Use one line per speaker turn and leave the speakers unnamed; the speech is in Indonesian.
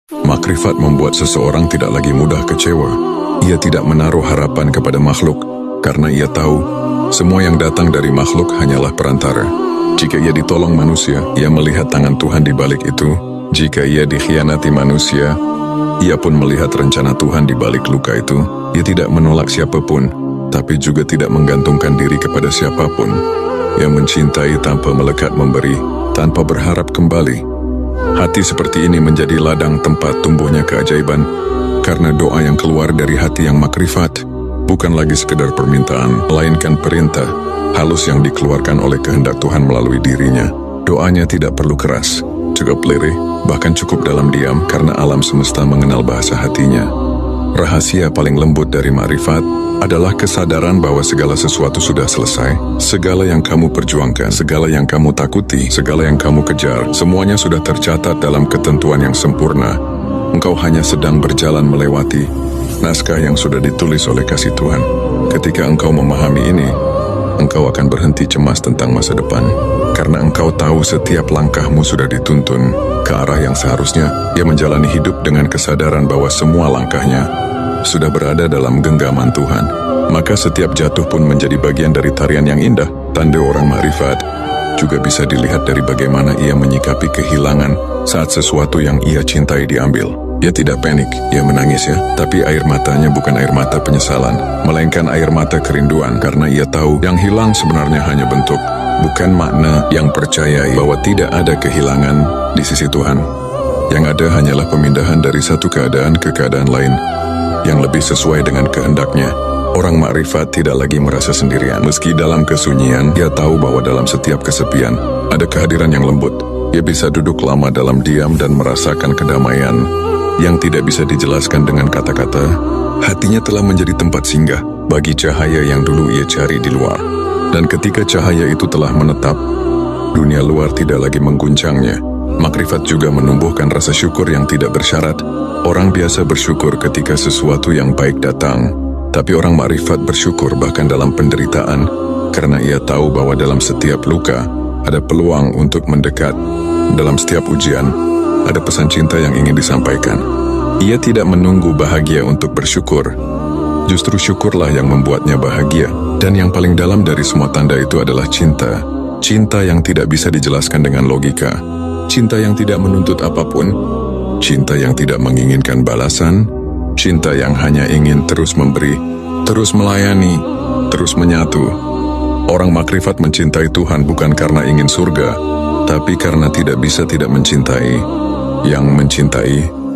Makrifat membuat seseorang tidak lagi mudah kecewa. Ia tidak menaruh harapan kepada makhluk, karena ia tahu semua yang datang dari makhluk hanyalah perantara. Jika ia ditolong manusia, ia melihat tangan Tuhan di balik itu. Jika ia dikhianati manusia, ia pun melihat rencana Tuhan di balik luka itu. Ia tidak menolak siapapun, tapi juga tidak menggantungkan diri kepada siapapun. Ia mencintai tanpa melekat memberi, tanpa berharap kembali. Hati seperti ini menjadi ladang tempat tumbuhnya keajaiban, karena doa yang keluar dari hati yang makrifat bukan lagi sekedar permintaan, melainkan perintah halus yang dikeluarkan oleh kehendak Tuhan melalui dirinya. Doanya tidak perlu keras, cukup lirih, bahkan cukup dalam diam, karena alam semesta mengenal bahasa hatinya. Rahasia paling lembut dari makrifat adalah kesadaran bahwa segala sesuatu sudah selesai. Segala yang kamu perjuangkan, segala yang kamu takuti, segala yang kamu kejar, semuanya sudah tercatat dalam ketentuan yang sempurna. Engkau hanya sedang berjalan melewati naskah yang sudah ditulis oleh kasih Tuhan. Ketika engkau memahami ini, engkau akan berhenti cemas tentang masa depan, karena engkau tahu setiap langkahmu sudah dituntun ke arah yang seharusnya. Ia menjalani hidup dengan kesadaran bahwa semua langkahnya sudah berada dalam genggaman Tuhan. Maka setiap jatuh pun menjadi bagian dari tarian yang indah. Tanda orang makrifat juga bisa dilihat dari bagaimana ia menyikapi kehilangan saat sesuatu yang ia cintai diambil. Ia tidak panik, ia menangis ya, tapi air matanya bukan air mata penyesalan, melainkan air mata kerinduan, karena ia tahu yang hilang sebenarnya hanya bentuk, bukan makna. Yang percayai bahwa tidak ada kehilangan di sisi Tuhan. Yang ada hanyalah pemindahan dari satu keadaan ke keadaan lain yang lebih sesuai dengan kehendaknya. Orang makrifat tidak lagi merasa sendirian. Meski dalam kesunyian, ia tahu bahwa dalam setiap kesepian ada kehadiran yang lembut. Ia bisa duduk lama dalam diam dan merasakan kedamaian yang tidak bisa dijelaskan dengan kata-kata. Hatinya telah menjadi tempat singgah bagi cahaya yang dulu ia cari di luar. Dan ketika cahaya itu telah menetap, dunia luar tidak lagi mengguncangnya. Makrifat juga menumbuhkan rasa syukur yang tidak bersyarat. Orang biasa bersyukur ketika sesuatu yang baik datang, tapi orang makrifat bersyukur bahkan dalam penderitaan, karena ia tahu bahwa dalam setiap luka ada peluang untuk mendekat. Dalam setiap ujian ada pesan cinta yang ingin disampaikan. Ia tidak menunggu bahagia untuk bersyukur. Justru syukurlah yang membuatnya bahagia. Dan yang paling dalam dari semua tanda itu adalah cinta. Cinta yang tidak bisa dijelaskan dengan logika. Cinta yang tidak menuntut apapun. Cinta yang tidak menginginkan balasan. Cinta yang hanya ingin terus memberi, terus melayani, terus menyatu. Orang makrifat mencintai Tuhan bukan karena ingin surga, tapi karena tidak bisa tidak mencintai. Yang mencintai